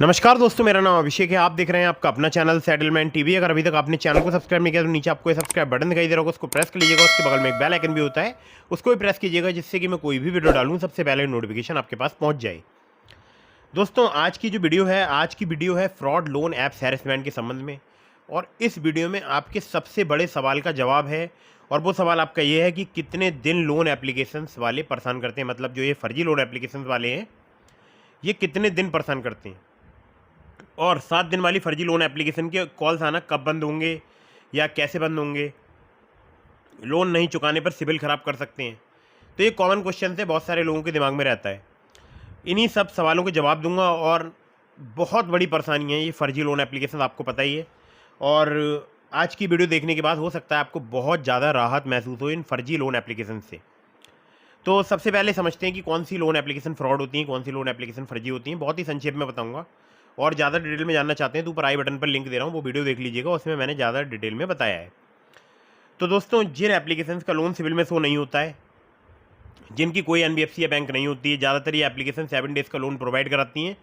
नमस्कार दोस्तों, मेरा नाम अभिषेक है। आप देख रहे हैं आपका अपना चैनल सेटलमेंट टीवी। अगर अभी तक आपने चैनल को सब्सक्राइब नहीं किया तो नीचे आपको सब्सक्राइब बटन दिखाई दे रहा होगा, उसको प्रेस कर लीजिएगा। उसके बगल में एक बेल आइकन भी होता है, उसको भी प्रेस कीजिएगा, जिससे कि मैं कोई भी वीडियो डालूं सबसे पहले नोटिफिकेशन आपके पास पहुंच जाए। दोस्तों, आज की वीडियो है फ्रॉड लोन ऐप्स हैरेसमेंट के संबंध में। और इस वीडियो में आपके सबसे बड़े सवाल का जवाब है। और वो सवाल आपका ये है कि कितने दिन लोन एप्लीकेशंस वाले परेशान करते हैं, मतलब जो ये फर्जी लोन एप्लीकेशंस वाले हैं ये कितने दिन परेशान करते हैं, और 7 दिन वाली फर्जी लोन एप्लीकेशन के कॉल्स आना कब बंद होंगे या कैसे बंद होंगे, लोन नहीं चुकाने पर सिबिल ख़राब कर सकते हैं। तो ये कॉमन क्वेश्चन है, बहुत सारे लोगों के दिमाग में रहता है। इन्हीं सब सवालों के जवाब दूंगा। और बहुत बड़ी परेशानी है ये फर्जी लोन एप्लीकेशन, आपको पता ही है। और आज की वीडियो देखने के बाद हो सकता है आपको बहुत ज़्यादा राहत महसूस हो इन फर्जी लोन एप्लीकेशन से। तो सबसे पहले समझते हैं कि कौन सी लोन एप्लीकेशन फ्रॉड होती हैं, कौन सी लोन एप्लीकेशन फर्जी होती हैं। बहुत ही संक्षेप में बताऊंगा। और ज़्यादा डिटेल में जानना चाहते हैं तो ऊपर आई बटन पर लिंक दे रहा हूँ, वो वीडियो देख लीजिएगा, उसमें मैंने ज़्यादा डिटेल में बताया है। तो दोस्तों, जिन एप्लीकेशंस का लोन सिविल में शो नहीं होता है, जिनकी कोई एनबीएफसी या बैंक नहीं होती है, ज़्यादातर ये एप्लीकेशन 7 डेज़ का लोन प्रोवाइड कराती हैं।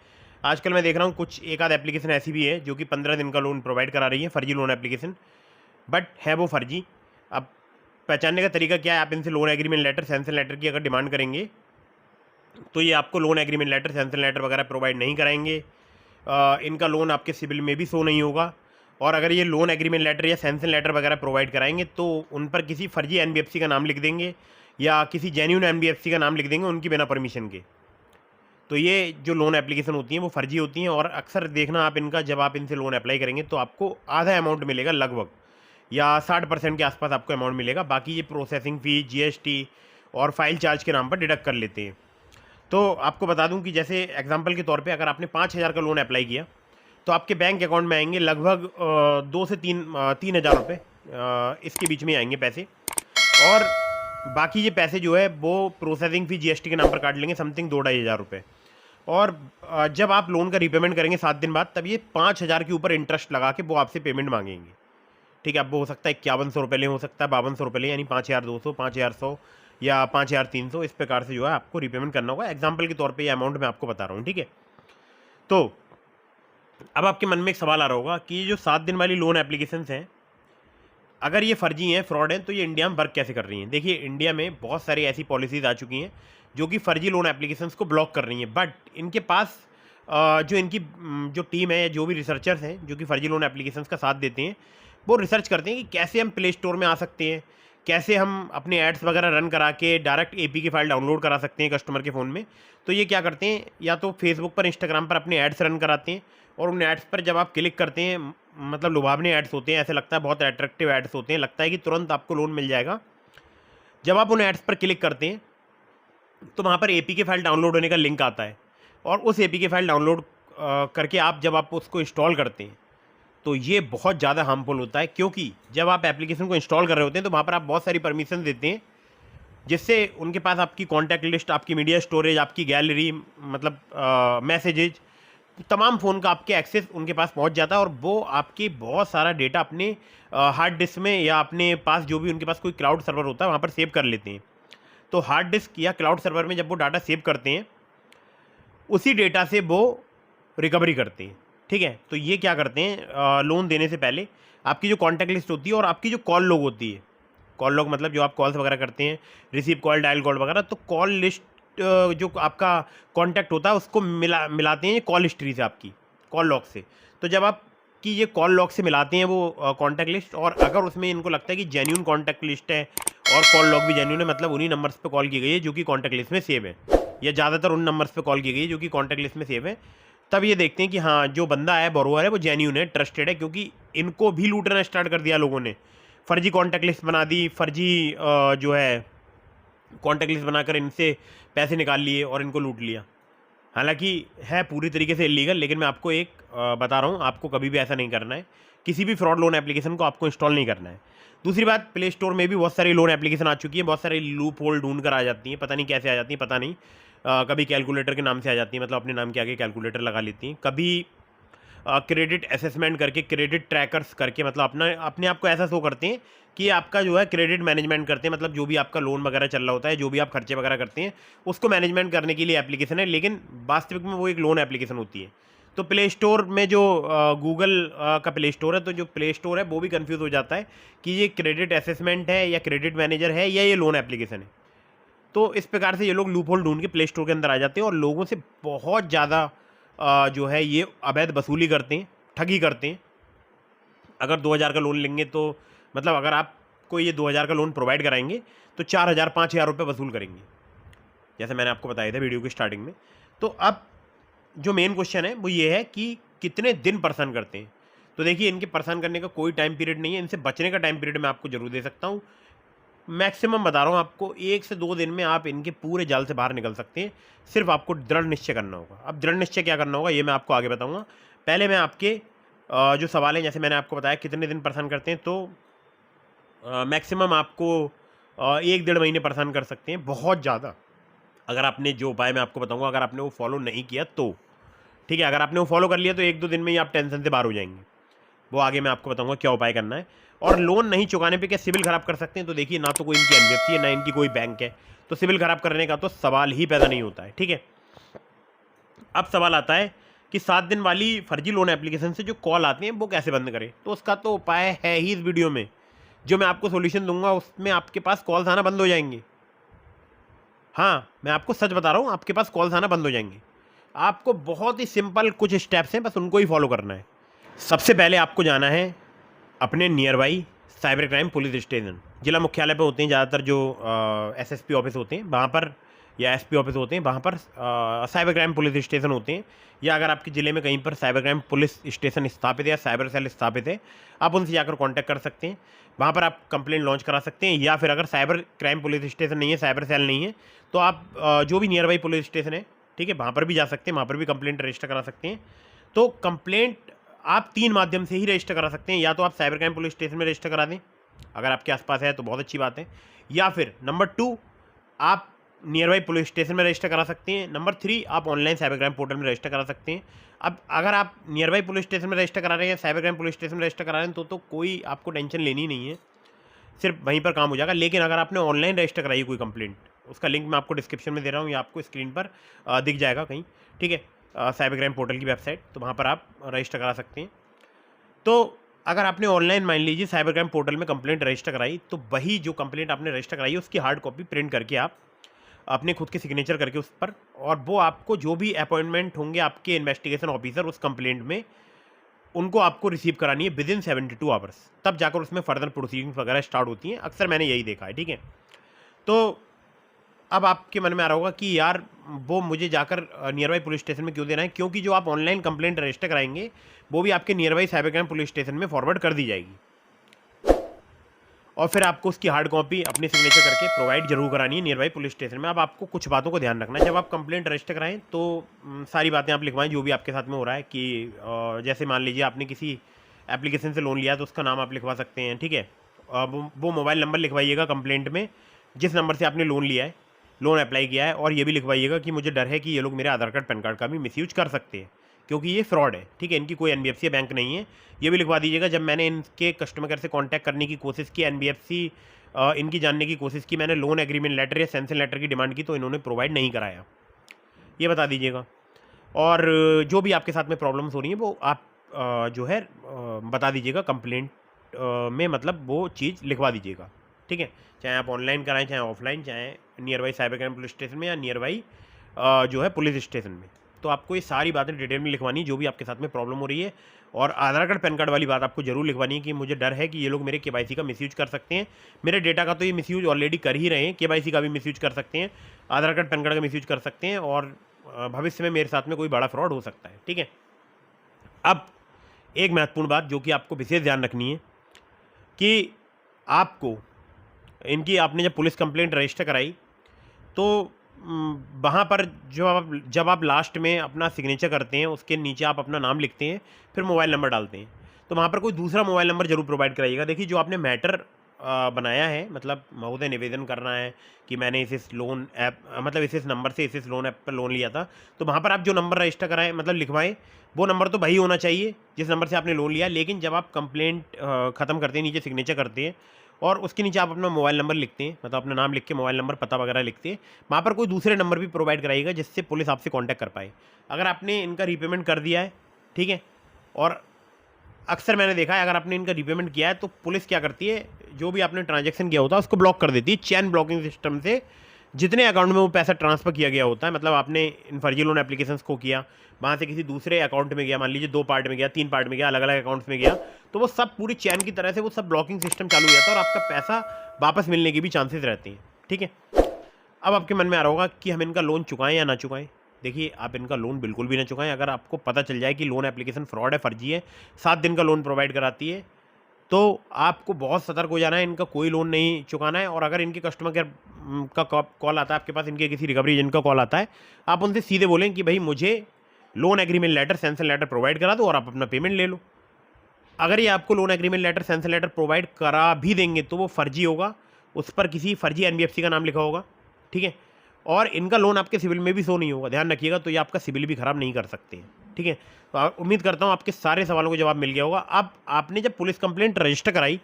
आजकल मैं देख रहा हूँ कुछ एक आध एप्लीकेशन ऐसी भी है जो कि 15 दिन का लोन प्रोवाइड करा रही है, फर्जी लोन एप्लीकेशन, बट है वो फर्जी। अब पहचानने का तरीका क्या है, आप इनसे loan agreement letter, sanction letter की अगर डिमांड करेंगे तो ये आपको loan agreement letter, sanction letter वगैरह प्रोवाइड नहीं कराएंगे। इनका लोन आपके सिबिल में भी शो नहीं होगा। और अगर ये लोन एग्रीमेंट लेटर या सैंक्शन लेटर वगैरह प्रोवाइड कराएंगे तो उन पर किसी फर्जी एनबीएफसी का नाम लिख देंगे या किसी जेन्यून एनबीएफसी का नाम लिख देंगे उनकी बिना परमिशन के। तो ये जो लोन एप्लीकेशन होती हैं वो फर्जी होती हैं। और अक्सर देखना आप इनका, जब आप इनसे लोन अप्लाई करेंगे तो आपको आधा अमाउंट मिलेगा लगभग, या 60% के आसपास आपको अमाउंट मिलेगा। बाकी ये प्रोसेसिंग फ़ी, जीएसटी और फाइल चार्ज के नाम पर डिडक्ट कर लेते हैं। तो आपको बता दूं कि जैसे एग्जांपल के तौर पे अगर आपने 5,000 का लोन अप्लाई किया तो आपके बैंक अकाउंट में आएंगे लगभग 2 से 3,000 रुपये, इसके बीच में आएंगे पैसे। और बाकी ये पैसे जो है वो प्रोसेसिंग फ़ी, जीएसटी के नाम पर काट लेंगे, समथिंग 2-2,500 रुपये। और जब आप लोन का रीपेमेंट करेंगे 7 दिन बाद, तब ये 5,000 के ऊपर इंटरेस्ट लगा के वो आपसे पेमेंट मांगेंगे। ठीक है, अब वो हो सकता है 5100 रुपये लें, हो सकता है 5200 रुपये लें, यानी 5,200, 5,100 या 5,300, इस प्रकार से जो है आपको रीपेमेंट करना होगा। एग्जाम्पल के तौर पे ये अमाउंट मैं आपको बता रहा हूँ, ठीक है। तो अब आपके मन में एक सवाल आ रहा होगा कि ये जो 7 दिन वाली लोन एप्लीकेशंस हैं, अगर ये फर्जी हैं, फ्रॉड हैं, तो ये इंडिया में वर्क कैसे कर रही हैं। देखिए, इंडिया में बहुत सारी ऐसी पॉलिसीज़ आ चुकी हैं जो कि फर्जी लोन एप्लीकेशंस को ब्लॉक कर रही हैं। बट इनके पास जो इनकी जो टीम है, जो भी रिसर्चर्स हैं जो कि फर्जी लोन एप्लीकेशंस का साथ देते हैं, वो रिसर्च करते हैं कि कैसे हम प्ले स्टोर में आ सकते हैं, कैसे हम अपने एड्स वगैरह रन करा के डायरेक्ट एपी की फाइल डाउनलोड करा सकते हैं कस्टमर के फ़ोन में। तो ये क्या करते हैं, या तो फेसबुक पर, इंस्टाग्राम पर अपने एड्स रन कराते हैं, और उन एड्स पर जब आप क्लिक करते हैं, मतलब लुभावने एड्स होते हैं, ऐसे लगता है बहुत अट्रैक्टिव एड्स होते हैं, लगता है कि तुरंत आपको लोन मिल जाएगा। जब आप उन एड्स पर क्लिक करते हैं तो वहाँ पर एपी की फाइल डाउनलोड होने का लिंक आता है, और उस एपी की फाइल डाउनलोड करके जब आप उसको इंस्टॉल करते हैं तो ये बहुत ज़्यादा हार्मफुल होता है। क्योंकि जब आप एप्लीकेशन को इंस्टॉल कर रहे होते हैं तो वहाँ पर आप बहुत सारी परमिशन देते हैं, जिससे उनके पास आपकी कॉन्टैक्ट लिस्ट, आपकी मीडिया स्टोरेज, आपकी गैलरी, मतलब मैसेजेज, तमाम फ़ोन का आपके एक्सेस उनके पास पहुंच जाता है। और वो आपकी बहुत सारा डेटा अपने हार्ड डिस्क में या अपने पास जो भी उनके पास कोई क्लाउड सर्वर होता है वहाँ पर सेव कर लेते हैं। तो हार्ड डिस्क या क्लाउड सर्वर में जब वो डाटा सेव करते हैं, उसी डेटा से वो रिकवरी करते हैं। ठीक है, तो ये क्या करते हैं, लोन देने से पहले आपकी जो कॉन्टैक्ट लिस्ट होती है और आपकी जो कॉल लॉग होती है, कॉल लॉग मतलब जो आप कॉल्स वगैरह करते हैं, रिसीव कॉल, डायल कॉल वगैरह, तो कॉल लिस्ट जो आपका कॉन्टैक्ट होता है उसको मिलाते हैं कॉल हिस्ट्री से, आपकी कॉल लॉग से। तो जब आपकी ये कॉल लॉग से मिलाते हैं वो कॉन्टैक्ट लिस्ट, और अगर उसमें इनको लगता है कि जेन्यून कॉन्टैक्ट लिस्ट है और कॉल लॉग भी जेन्यून है, मतलब उन्हीं नंबर्स पे कॉल की गई है जो कि कॉन्टैक्ट लिस्ट में सेव है, या ज़्यादातर उन नंबर्स पे कॉल की गई है जो कि कॉन्टैक्ट लिस्ट में सेव है, तब ये देखते हैं कि हाँ, जो बंदा है, बोरोवर है, वो जेन्यून है, ट्रस्टेड है। क्योंकि इनको भी लूटना स्टार्ट कर दिया लोगों ने, फर्जी कॉन्टैक्ट लिस्ट बना दी, फर्जी जो है कॉन्टैक्ट लिस्ट बनाकर इनसे पैसे निकाल लिए और इनको लूट लिया। हालांकि है पूरी तरीके से इलीगल, लेकिन मैं आपको एक बता रहा हूँ, आपको कभी भी ऐसा नहीं करना है। किसी भी फ्रॉड लोन एप्लीकेशन को आपको इंस्टॉल नहीं करना है। दूसरी बात, प्ले स्टोर में भी बहुत सारी लोन एप्लीकेशन आ चुकी है, बहुत सारी लूप होल ढूंढ कर आ जाती हैं, पता नहीं कैसे आ जाती हैं, पता नहीं। कभी कैलकुलेटर के नाम से आ जाती हैं, मतलब अपने नाम के आगे कैलकुलेटर लगा लेती हैं। कभी क्रेडिट असेसमेंट करके, क्रेडिट ट्रैकर्स करके, मतलब अपने आप को ऐसा शो करते हैं कि आपका जो है क्रेडिट मैनेजमेंट करते हैं, मतलब जो भी आपका लोन वगैरह चल रहा होता है, जो भी आप खर्चे वगैरह करते हैं, उसको मैनेजमेंट करने के लिए एप्लीकेशन है, लेकिन वास्तविक में वो एक लोन एप्लीकेशन होती है। तो प्ले स्टोर में जो गूगल का प्ले स्टोर है, तो जो प्ले स्टोर है वो भी कंफ्यूज हो जाता है कि ये क्रेडिट असेसमेंट है या क्रेडिट मैनेजर है या ये लोन एप्लीकेशन है। तो इस प्रकार से ये लोग लूप होल ढूंढ के प्ले स्टोर के अंदर आ जाते हैं और लोगों से बहुत ज़्यादा जो है ये अवैध वसूली करते हैं, ठगी करते हैं। अगर 2000 का लोन लेंगे तो मतलब अगर आपको ये 2000 का लोन प्रोवाइड कराएंगे तो 4000 5000 रुपये वसूल करेंगे, जैसे मैंने आपको बताया था वीडियो की स्टार्टिंग में। तो अब जो मेन क्वेश्चन है वो ये है कि कितने दिन परेशान करते हैं। तो देखिए, इनके परेशान करने का कोई टाइम पीरियड नहीं है, इनसे बचने का टाइम पीरियड मैं आपको जरूर दे सकता हूँ। मैक्सिमम बता रहा हूँ आपको, 1 से 2 दिन में आप इनके पूरे जाल से बाहर निकल सकते हैं। सिर्फ आपको दृढ़ निश्चय करना होगा। अब दृढ़ निश्चय क्या करना होगा ये मैं आपको आगे बताऊँगा। पहले मैं आपके जो सवाल है, जैसे मैंने आपको बताया कितने दिन परेशान करते हैं, तो मैक्सिमम आपको 1 डेढ़ महीने परेशान कर सकते हैं, बहुत ज़्यादा। अगर आपने जो उपाय मैं आपको बताऊंगा अगर आपने वो फॉलो नहीं किया तो ठीक है। अगर आपने वो फॉलो कर लिया तो 1-2 दिन में ही आप टेंशन से बाहर हो जाएंगे। वो आगे मैं आपको बताऊंगा क्या उपाय करना है। और लोन नहीं चुकाने पे क्या सिविल खराब कर सकते हैं? तो देखिए, ना तो कोई इनकी एनबीएफसी है ना इनकी कोई बैंक है, तो सिविल खराब करने का तो सवाल ही पैदा नहीं होता है। ठीक है, अब सवाल आता है कि 7 दिन वाली फर्जी लोन एप्लीकेशन से जो कॉल आती हैं वो कैसे बंद करें। तो उसका तो उपाय है ही इस वीडियो में, जो मैं आपको सोल्यूशन दूंगा उसमें आपके पास कॉल्स आना बंद हो जाएंगे। हाँ, मैं आपको सच बता रहा हूँ, आपके पास कॉल्स आना बंद हो जाएंगे। आपको बहुत ही सिंपल कुछ स्टेप्स हैं, बस उनको ही फॉलो करना है। सबसे पहले आपको जाना है अपने near by cyber crime police station. जिला मुख्यालय पर होते हैं ज़्यादातर जो एसएसपी ऑफिस होते हैं वहाँ पर, या एसपी ऑफिस होते हैं वहाँ पर साइबर क्राइम पुलिस स्टेशन होते हैं। या अगर आपके ज़िले में कहीं पर साइबर क्राइम पुलिस स्टेशन स्थापित है या साइबर सेल स्थापित है, आप उनसे जाकर कांटेक्ट कर सकते हैं। वहाँ पर आप कंप्लेंट लॉन्च करा सकते हैं। या फिर अगर साइबर क्राइम पुलिस स्टेशन नहीं है, साइबर सेल नहीं है, तो आप जो भी नियर बाई पुलिस स्टेशन है, ठीक है, वहाँ पर भी जा सकते हैं, वहाँ पर भी कंप्लेंट रजिस्टर करा सकते हैं। तो कंप्लेंट आप 3 माध्यम से ही रजिस्टर करा सकते हैं। या तो आप साइबर क्राइम पुलिस स्टेशन में रजिस्टर करा दें, अगर आपके आसपास है तो बहुत अच्छी बात है। या फिर नंबर 2 आप नियर बाई पुलिस स्टेशन में रजिस्टर करा सकते हैं। नंबर 3 आप ऑनलाइन साइबर क्राइम पोर्टल में रजिस्टर करा सकते हैं। अब अगर आप नियर बाई पुलिस स्टेशन में रजिस्टर करा रहे हैं, साइबर क्राइम पुलिस स्टेशन में रजिस्टर करा रहे हैं, तो कोई आपको टेंशन लेनी नहीं है, सिर्फ वहीं पर काम हो जाएगा। लेकिन अगर आपने ऑनलाइन रजिस्टर कराई है कोई कंप्लेंट, उसका लिंक मैं आपको डिस्क्रिप्शन में दे रहा हूँ या आपको स्क्रीन पर दिख जाएगा कहीं, ठीक है, साइबर क्राइम पोर्टल की वेबसाइट, तो वहाँ पर आप रजिस्टर करा सकते हैं। तो अगर आपने ऑनलाइन मान लीजिए साइबर क्राइम पोर्टल में कंप्लेंट रजिस्टर कराई, तो वही जो कंप्लेंट आपने रजिस्टर कराई है उसकी हार्ड कॉपी प्रिंट करके आप अपने खुद के सिग्नेचर करके उस पर, और वो आपको जो भी अपॉइंटमेंट होंगे आपके इन्वेस्टिगेशन ऑफिसर उस कंप्लेंट में, उनको आपको रिसीव करानी है विदिन 72 आवर्स। तब जाकर उसमें फर्दर प्रोसीडिंग्स वगैरह स्टार्ट होती हैं। अक्सर मैंने यही देखा है। ठीक है, तो अब आपके मन में आ रहा होगा कि यार वो मुझे जाकर नियर बाई पुलिस स्टेशन में क्यों देना है? क्योंकि जो आप ऑनलाइन कंप्लेंट रजिस्टर कराएंगे वो भी आपके near by cyber crime police station में फॉरवर्ड कर दी जाएगी, और फिर आपको उसकी हार्ड कॉपी अपने सिग्नेचर करके प्रोवाइड जरूर करानी है नियर बाई पुलिस स्टेशन में। अब आपको कुछ बातों को ध्यान रखना है जब आप कंप्लेंट रजिस्टर कराएं, तो सारी बातें आप लिखवाएं जो भी आपके साथ में हो रहा है। कि जैसे मान लीजिए आपने किसी एप्लीकेशन से लोन लिया तो उसका नाम आप लिखवा सकते हैं। ठीक है, वो मोबाइल नंबर लिखवाइएगा कंप्लेंट में जिस नंबर से आपने लोन लिया है, लोन अप्लाई किया है, और ये भी लिखवाइएगा कि मुझे डर है कि ये लोग मेरे आधार कार्ड पैन कार्ड का भी मिसयूज कर सकते हैं, क्योंकि ये फ्रॉड है। ठीक है, इनकी कोई एनबीएफसी बैंक नहीं है। ये भी लिखवा दीजिएगा जब मैंने इनके कस्टमर केयर से कांटेक्ट करने की कोशिश की, एनबीएफसी इनकी जानने की कोशिश की, मैंने लोन एग्रीमेंट लेटर या सैंक्शन लेटर की डिमांड की तो इन्होंने प्रोवाइड नहीं कराया, ये बता दीजिएगा। और जो भी आपके साथ में प्रॉब्लम्स हो रही हैं वो आप जो है बता दीजिएगा कंप्लेंट में, मतलब वो चीज़ लिखवा दीजिएगा। ठीक है, चाहे आप ऑनलाइन कराएं, चाहे ऑफलाइन, चाहे near by cyber crime police station में या नियर बाई जो है पुलिस स्टेशन में। तो आपको ये सारी बातें डिटेल में लिखवानी है जो भी आपके साथ में प्रॉब्लम हो रही है। और आधार कार्ड पैन कार्ड वाली बात आपको जरूर लिखवानी है कि मुझे डर है कि ये लोग मेरे केवाईसी का मिसयूज कर सकते हैं। मेरे डेटा का तो ये मिसयूज ऑलरेडी कर ही रहे हैं, केवाईसी का भी मिसयूज कर सकते हैं, आधार कार्ड पैन कार्ड का मिसयूज कर सकते हैं, और भविष्य में मेरे साथ में कोई बड़ा फ्रॉड हो सकता है। ठीक है, अब एक महत्वपूर्ण बात जो कि आपको विशेष ध्यान रखनी है कि आपको इनकी, आपने जब पुलिस कंप्लेंट रजिस्टर कराई तो वहाँ पर जब आप लास्ट में अपना सिग्नेचर करते हैं उसके नीचे आप अपना नाम लिखते हैं, फिर मोबाइल नंबर डालते हैं, तो वहाँ पर कोई दूसरा मोबाइल नंबर जरूर प्रोवाइड कराइएगा। देखिए, जो आपने मैटर बनाया है, मतलब महोदय निवेदन करना है कि मैंने इस लोन ऐप, मतलब इस नंबर से इस लोन ऐप पर लोन लिया था, तो वहाँ पर आप जो नंबर रजिस्टर कराएं, मतलब लिखवाएं, वो नंबर तो वही होना चाहिए जिस नंबर से आपने लोन लिया। लेकिन जब आप कंप्लेंट ख़त्म करते हैं, नीचे सिग्नेचर करते हैं और उसके नीचे आप अपना मोबाइल नंबर लिखते हैं, मतलब अपना नाम लिख के मोबाइल नंबर, पता वगैरह लिखते हैं, वहाँ पर कोई दूसरे नंबर भी प्रोवाइड कराइएगा जिससे पुलिस आपसे कांटेक्ट कर पाए। अगर आपने इनका रीपेमेंट कर दिया है ठीक है। और अक्सर मैंने देखा है अगर आपने इनका रीपेमेंट किया है तो पुलिस क्या करती है, जो भी आपने ट्रांजैक्शन किया होता है उसको ब्लॉक कर देती है चैन ब्लॉकिंग सिस्टम से। जितने अकाउंट में वो पैसा ट्रांसफ़र किया गया होता है, मतलब आपने इन फर्जी लोन एप्लीकेशंस को किया, वहाँ से किसी दूसरे अकाउंट में गया, मान लीजिए 2 पार्ट में गया, 3 पार्ट में गया, अलग अलग अकाउंट्स में गया, तो वो सब पूरी चैन की तरह से वो सब ब्लॉकिंग सिस्टम चालू हो जाता है और आपका पैसा वापस मिलने की भी चांसेस रहते हैं। ठीक है। अब आपके मन में आ रहा होगा कि हम इनका लोन चुकाएं या ना चुकाएं। देखिए, आप इनका लोन बिल्कुल भी ना चुकाएं। अगर आपको पता चल जाए कि लोन एप्लीकेशन फ्रॉड है, फर्जी है, 7 दिन का लोन प्रोवाइड कराती है, तो आपको बहुत सतर्क हो जाना है, इनका कोई लोन नहीं चुकाना है। और अगर इनके कस्टमर केयर का कॉल आता है आपके पास, इनके किसी रिकवरी एजेंट का कॉल आता है, आप उनसे सीधे बोलें कि भाई मुझे loan agreement letter, sanction letter provide करा दो और आप अपना पेमेंट ले लो। अगर ये आपको loan agreement letter, sanction letter provide करा भी देंगे तो वो फर्जी होगा, उस पर किसी फर्जी एनबीएफसी का नाम लिखा होगा। ठीक है। और इनका लोन आपके सिविल में भी शो नहीं होगा, ध्यान रखिएगा, तो ये आपका सिविल भी खराब नहीं कर सकते हैं। ठीक है। तो उम्मीद करता हूँ आपके सारे सवालों को जवाब मिल गया होगा। अब आपने जब पुलिस कंप्लेंट रजिस्टर कराई,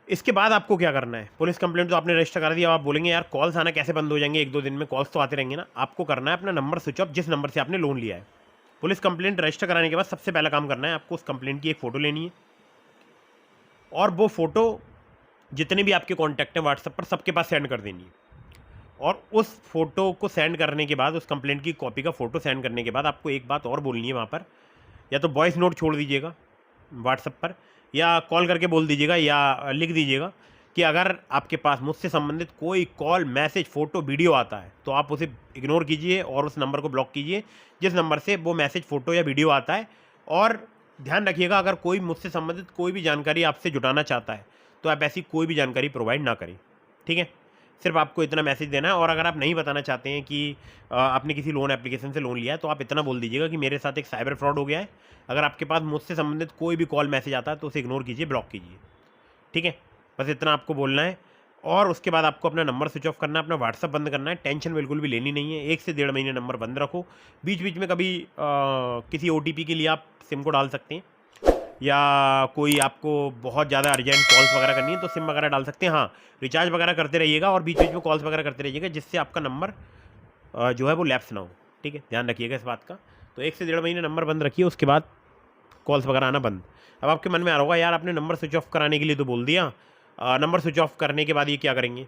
इसके बाद आपको क्या करना है। पुलिस कंप्लेंट तो आपने रजिस्टर करा दिया, आप बोलेंगे यार कॉल्स आना कैसे बंद हो जाएंगे, 1-2 दिन में कॉल्स तो आते रहेंगे ना। आपको करना है अपना नंबर स्विच ऑफ, जिस नंबर से आपने लोन लिया है। पुलिस कंप्लेंट रजिस्टर कराने के बाद सबसे पहला काम करना है, आपको उस कंप्लेंट की एक फ़ोटो लेनी है और वो फ़ोटो जितने भी आपके कॉन्टैक्ट हैं व्हाट्सएप पर सबके पास सेंड कर देनी है। और उस फोटो को सेंड करने के बाद, उस कंप्लेंट की कॉपी का फ़ोटो सेंड करने के बाद आपको एक बात और बोलनी है वहाँ पर, या तो वॉइस नोट छोड़ दीजिएगा व्हाट्सएप पर, या कॉल करके बोल दीजिएगा, या लिख दीजिएगा कि अगर आपके पास मुझसे संबंधित कोई कॉल, मैसेज, फ़ोटो, वीडियो आता है तो आप उसे इग्नोर कीजिए और उस नंबर को ब्लॉक कीजिए जिस नंबर से वो मैसेज, फ़ोटो या वीडियो आता है। और ध्यान रखिएगा, अगर कोई मुझसे संबंधित कोई भी जानकारी आपसे जुटाना चाहता है तो आप ऐसी कोई भी जानकारी प्रोवाइड ना करें। ठीक है। सिर्फ आपको इतना मैसेज देना है। और अगर आप नहीं बताना चाहते हैं कि आपने किसी लोन एप्लीकेशन से लोन लिया है, तो आप इतना बोल दीजिएगा कि मेरे साथ एक साइबर फ्रॉड हो गया है। अगर आपके पास मुझसे संबंधित कोई भी कॉल, मैसेज आता है तो उसे इग्नोर कीजिए, ब्लॉक कीजिए। ठीक है। बस इतना आपको बोलना है। और उसके बाद आपको अपना नंबर स्विच ऑफ करना है, अपना व्हाट्सअप बंद करना है। टेंशन बिल्कुल भी लेनी नहीं है। 1 से 1.5 महीने नंबर बंद रखो। बीच बीच में कभी किसी ओटीपी के लिए आप सिम को डाल सकते हैं, या कोई आपको बहुत ज़्यादा अर्जेंट कॉल्स वगैरह करनी है तो सिम वगैरह डाल सकते हैं। हाँ, रिचार्ज वगैरह करते रहिएगा और बीच बीच में कॉल्स वगैरह करते रहिएगा, जिससे आपका नंबर जो है वो लैप्स ना हो। ठीक है, ध्यान रखिएगा इस बात का। तो 1 से 1.5 महीने नंबर बंद रखिए, उसके बाद कॉल्स वगैरह आना बंद। अब आपके मन में आ रहा होगा यार आपने नंबर स्विच ऑफ कराने के लिए तो बोल दिया, नंबर स्विच ऑफ करने के बाद ये क्या करेंगे।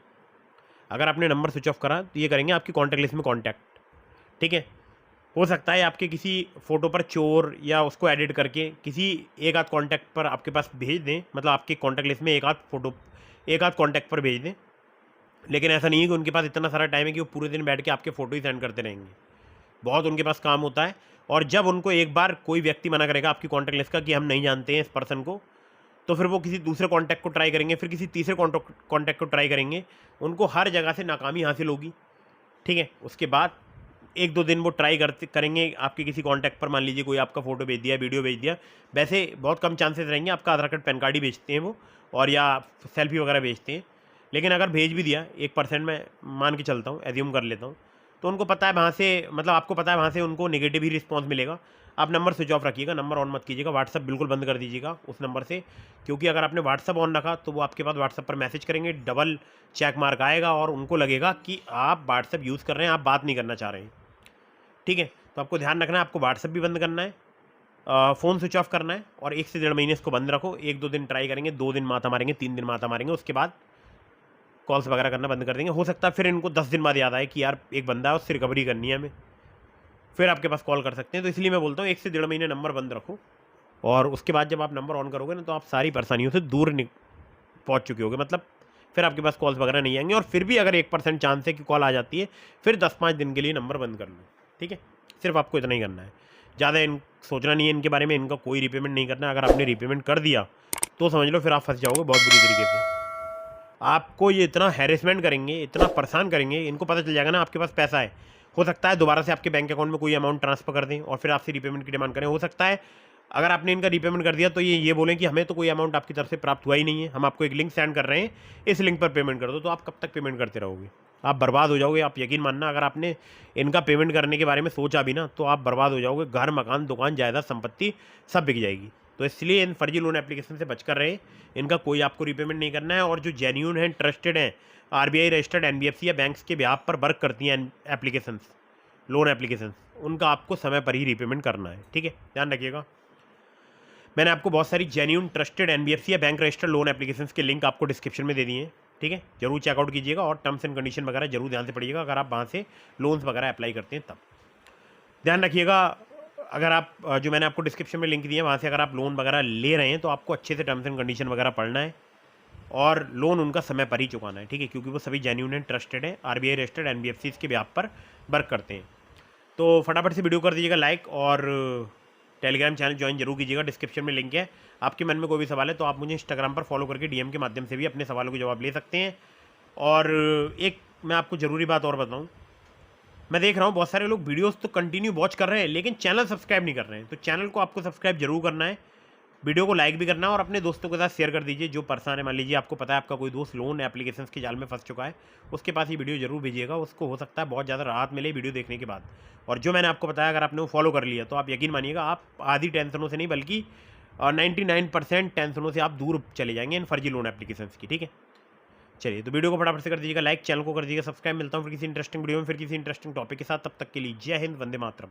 अगर आपने नंबर स्विच ऑफ करा तो ये करेंगे आपकी कॉन्टैक्ट लिस्ट में कॉन्टैक्ट। ठीक है। हो सकता है आपके किसी फ़ोटो पर चोर या उसको एडिट करके किसी एक आध कॉन्टैक्ट पर आपके पास भेज दें, मतलब आपके कॉन्टैक्ट लिस्ट में एक आध फ़ोटो, एक आध कॉन्टैक्ट पर भेज दें। लेकिन ऐसा नहीं है कि उनके पास इतना सारा टाइम है कि वो पूरे दिन बैठ के आपके फ़ोटो ही सेंड करते रहेंगे। बहुत उनके पास काम होता है। और जब उनको एक बार कोई व्यक्ति मना करेगा आपकी कॉन्टैक्ट लिस्ट का कि हम नहीं जानते हैं इस पर्सन को, तो फिर वो किसी दूसरे कॉन्टैक्ट को ट्राई करेंगे, फिर किसी तीसरे कॉन्टैक्ट को ट्राई करेंगे। उनको हर जगह से नाकामी हासिल होगी। ठीक है। उसके बाद 1-2 दिन वो ट्राई करेंगे आपके किसी कॉन्टैक्ट पर, मान लीजिए कोई आपका फ़ोटो भेज दिया, वीडियो भेज दिया। वैसे बहुत कम चांसेस रहेंगे, आपका आधार कार्ड, पैन कार्ड ही भेजते हैं वो, और या सेल्फी वगैरह भेजते हैं। लेकिन अगर भेज भी दिया, 1% मैं मान के चलता हूँ, एज्यूम कर लेता हूँ, तो उनको पता है वहाँ से, मतलब आपको पता है वहाँ से उनको नेगेटिव ही रिस्पॉन्स मिलेगा। आप नंबर स्विच ऑफ रखिएगा, नंबर ऑन मत कीजिएगा, व्हाट्सअप बिल्कुल बंद कर दीजिएगा उस नंबर से। क्योंकि अगर आपने व्हाट्सअप ऑन रखा तो वो आपके पास व्हाट्सअप पर मैसेज करेंगे, डबल चेक मार्क आएगा और उनको लगेगा कि आप व्हाट्सअप यूज़ कर रहे हैं, आप बात नहीं करना चाह रहे हैं। ठीक है। तो आपको ध्यान रखना है, आपको व्हाट्सअप भी बंद करना है, फ़ोन स्विच ऑफ करना है, और 1 से 1.5 महीने इसको बंद रखो। 1-2 दिन ट्राई करेंगे, 2 दिन माथा मारेंगे, 3 दिन माथा मारेंगे, उसके बाद कॉल्स वगैरह करना बंद कर देंगे। हो सकता है फिर इनको 10 दिन बाद याद आए कि यार एक बंदा है उससे रिकवरी करनी है हमें, फिर आपके पास कॉल कर सकते हैं। तो इसलिए मैं बोलता हूँ 1 से 1.5 महीने नंबर बंद रखो, और उसके बाद जब आप नंबर ऑन करोगे ना तो आप सारी परेशानियों से दूर पहुँच चुके होगे। मतलब फिर आपके पास कॉल्स वगैरह नहीं आएंगे। और फिर भी अगर 1% चांस है कि कॉल आ जाती है, फिर 10-5 दिन के लिए नंबर बंद कर लो। ठीक है। सिर्फ आपको इतना ही करना है, ज़्यादा सोचना नहीं है इनके बारे में। इनका कोई रीपेमेंट नहीं करना है। अगर आपने रीपेमेंट कर दिया तो समझ लो फिर आप फंस जाओगे बहुत बुरी तरीके से। आपको ये इतना हैरेसमेंट करेंगे, इतना परेशान करेंगे, इनको पता चल जाएगा ना आपके पास पैसा है। हो सकता है दोबारा से आपके बैंक अकाउंट में कोई अमाउंट ट्रांसफ़र कर दें और फिर आपसे रीपेमेंट की डिमांड करें। हो सकता है अगर आपने इनका रीपेमेंट कर दिया तो ये बोलें कि हमें तो कोई अमाउंट आपकी तरफ से प्राप्त हुआ ही नहीं है, हम आपको एक लिंक सेंड कर रहे हैं, इस लिंक पर पेमेंट कर दो। तो आप कब तक पेमेंट करते रहोगे? आप बर्बाद हो जाओगे। आप यकीन मानना, अगर आपने इनका पेमेंट करने के बारे में सोचा भी ना तो आप बर्बाद हो जाओगे। घर, मकान, दुकान, जायदाद, संपत्ति सब बिक जाएगी। तो इसलिए इन फर्जी लोन एप्लीकेशन से बचकर रहे। इनका कोई आपको रीपेमेंट नहीं करना है। और जो जेन्यून हैं, ट्रस्टेड हैं, आरबीआई रजिस्टर्ड एनबीएफसी या बैंक्स के ब्याह पर वर्क करती हैं एप्लीकेशंस, लोन एप्लीकेशन, उनका आपको समय पर ही रीपेमेंट करना है। ठीक है, ध्यान रखिएगा। मैंने आपको बहुत सारी जेन्यून ट्रस्टेड एनबीएफसी या बैंक रजिस्टर्ड लोन एप्लीकेशंस के लिंक आपको डिस्क्रिप्शन में दे दिए हैं। ठीक है, जरूर चेकआउट कीजिएगा और टर्म्स एंड कंडीशन वगैरह जरूर ध्यान से पढ़िएगा अगर आप वहाँ से लोन्स वगैरह अप्लाई करते हैं तब। ध्यान रखिएगा, अगर आप जो मैंने आपको डिस्क्रिप्शन में लिंक दिया वहाँ से अगर आप लोन वगैरह ले रहे हैं तो आपको अच्छे से टर्म्स एंड कंडीशन वगैरह पढ़ना है और लोन उनका समय पर ही चुकाना है। ठीक है, क्योंकि वो सभी जेन्यून एंड ट्रस्टेड है, आरबीआई रजिस्टर्ड एनबीएफसी के ब्याज पर वर्क करते हैं। तो फटाफट से वीडियो कर दीजिएगा लाइक और टेलीग्राम चैनल ज्वाइन जरूर कीजिएगा, डिस्क्रिप्शन में लिंक है। आपके मन में कोई भी सवाल है तो आप मुझे इंस्टाग्राम पर फॉलो करके डीएम के माध्यम से भी अपने सवालों के जवाब ले सकते हैं। और एक मैं आपको ज़रूरी बात और बताऊं, मैं देख रहा हूँ बहुत सारे लोग वीडियोस तो कंटिन्यू वॉच कर रहे हैं लेकिन चैनल सब्सक्राइब नहीं कर रहे हैं। तो चैनल को आपको सब्सक्राइब जरूर करना है, वीडियो को लाइक भी करना है और अपने दोस्तों के साथ शेयर कर दीजिए जो परेशान है। मान लीजिए आपको पता है आपका कोई दोस्त लोन एप्लीकेशंस के जाल में फंस चुका है, उसके पास ये वीडियो जरूर भेजिएगा, उसको हो सकता है बहुत ज़्यादा राहत मिले वीडियो देखने के बाद। और जो मैंने आपको बताया अगर आपने वो फॉलो कर लिया तो आप यकीन मानिएगा आप आधी टेंशनों से नहीं बल्कि 99% टेंशनों से आप दूर चले जाएंगे इन फर्जी लोन एप्लीकेशंस की। ठीक है, चलिए तो वीडियो को फटाफट से कर दीजिएगा लाइक, चैनल को कर दीजिएगा सब्सक्राइब। मिलता हूँ फिर किसी इंटरेस्टिंग वीडियो में फिर किसी इंटरेस्टिंग टॉपिक के साथ, तब तक के लिए जय हिंद, वंदे मातरम।